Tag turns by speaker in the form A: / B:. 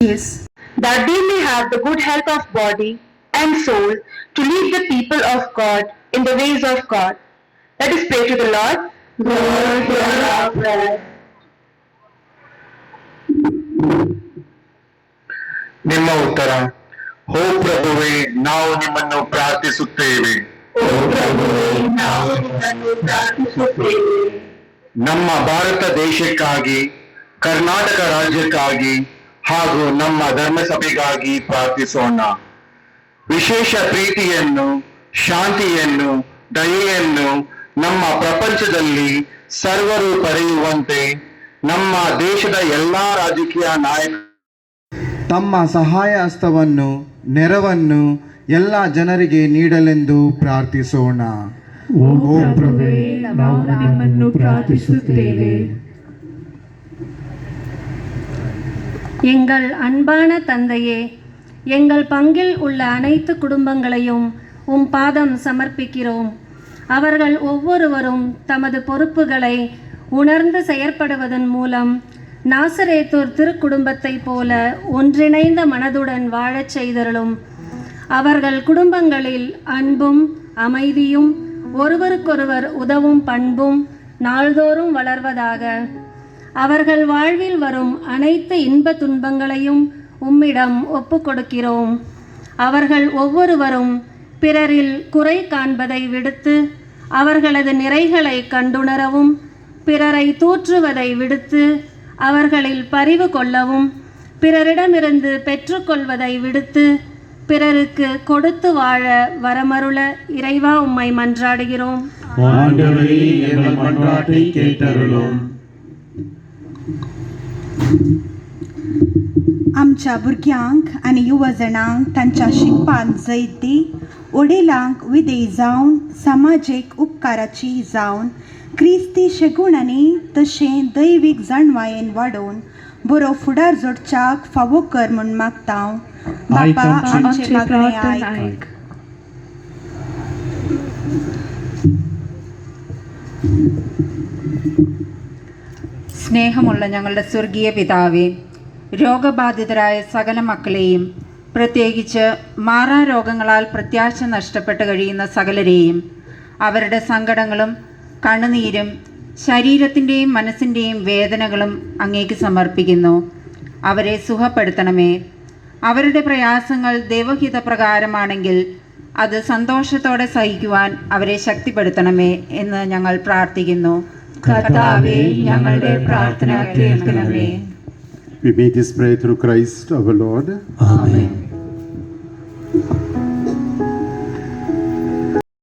A: that they may have the good health of body and soul to lead the people of God in the ways of God. Let us pray to the Lord. Lord, hear our prayer.
B: ನಿಮ್ಮ ಉತ್ತರ. ಓ ಪ್ರಭುವೇ, ನಾವು ನಿಮ್ಮನ್ನು ಪ್ರಾರ್ಥಿಸುತ್ತೇವೆ. ನಮ್ಮ ಭಾರತ ದೇಶಕ್ಕಾಗಿ, ಕರ್ನಾಟಕ ರಾಜ್ಯಕ್ಕಾಗಿ ಹಾಗೂ ನಮ್ಮ ಧರ್ಮಸಭೆಗಾಗಿ ಪ್ರಾರ್ಥಿಸೋಣ. ವಿಶೇಷ ಪ್ರೀತಿಯನ್ನು, ಶಾಂತಿಯನ್ನು, ದಯೆಯನ್ನು ನಮ್ಮ ಪ್ರಪಂಚದಲ್ಲಿ ಸರ್ವರು ಪಡೆಯುವಂತೆ ನಮ್ಮ ದೇಶದ ಎಲ್ಲಾ ರಾಜಕೀಯ ನಾಯಕರು
C: ತಮ್ಮ ಸಹಾಯ ಹಸ್ತವನ್ನು, ನೆರವನ್ನು ಎಲ್ಲ ಜನರಿಗೆ ನೀಡಲೆಂದು ಪ್ರಾರ್ಥಿಸೋಣ.
D: ಓ ಪ್ರಭುವೇ, ನಾವು ನಿಮ್ಮನ್ನು ಪ್ರಾರ್ಥಿಸುತ್ತೇವೆ.
E: எங்கள் அன்பான தந்தையே, எங்கள் பங்கில் உள்ள அனைத்து குடும்பங்களையும் உம் பாதம் சமர்ப்பிக்கிறோம். அவர்கள் ஒவ்வொருவரும் தமது பொறுப்புகளை உணர்ந்து செயற்படுவதன் மூலம் நாசரேத்தூர் திருக்குடும்பத்தைப் போல ஒன்றிணைந்த மனதுடன் வாழச் செய்தருளும். அவர்கள் குடும்பங்களில் அன்பும் அமைதியும் ஒருவருக்கொருவர் உதவும் பண்பும் நாள்தோறும் வளர்வதாக. அவர்கள் வாழ்வில் வரும் அனைத்து இன்ப துன்பங்களையும் உம்மிடம் ஒப்புக்கொடுக்கிறோம். அவர்கள் ஒவ்வொருவரும் பிறரில் குறை காண்பதை விடுத்து அவர்களது நிறைகளை கண்டுணரவும், பிறரை தூற்றுவதை விடுத்து அவர்களில் பரிவு கொள்ளவும், பிறரிடமிருந்து பெற்றுக்கொள்வதை விடுத்து பிறருக்கு கொடுத்து வாழ வரமருள இறைவா உம்மை மன்றாடுகிறோம்.
D: ஆண்டவரே, எங்கள் மன்றாட்டை கேட்டருளும்.
F: आमच्या भुरग्यांक आनी युवजणांक तांच्या शिकपान जैत दी. वडिलांक विधेय जावन समाजीक उपकाराची जावन क्रिस्ती शेगुणांनी तशें दैवीक जाणवायेन वाडोवन बरो फुडार जोडच्याक फावो कर म्हूण मागता. बापा, आमचे मागणे आयक.
G: സ്നേഹമുള്ള ഞങ്ങളുടെ സ്വർഗീയ പിതാവേ, രോഗബാധിതരായ സകല മക്കളെയും, പ്രത്യേകിച്ച് മാറാരോഗങ്ങളാൽ പ്രത്യാശ നഷ്ടപ്പെട്ട് കഴിയുന്ന സകലരെയും, അവരുടെ സങ്കടങ്ങളും കണ്ണുനീരും ശരീരത്തിൻ്റെയും മനസ്സിൻ്റെയും വേദനകളും അങ്ങേക്ക് സമർപ്പിക്കുന്നു. അവരെ സുഖപ്പെടുത്തണമേ. അവരുടെ പ്രയാസങ്ങൾ ദൈവഹിതപ്രകാരമാണെങ്കിൽ അത് സന്തോഷത്തോടെ സഹിക്കുവാൻ അവരെ ശക്തിപ്പെടുത്തണമേ എന്ന് ഞങ്ങൾ പ്രാർത്ഥിക്കുന്നു. കർത്താവേ, ഞങ്ങളുടെ പ്രാർത്ഥന കേൾക്കണമേ.
H: We may this pray through Christ our Lord.
D: Amen.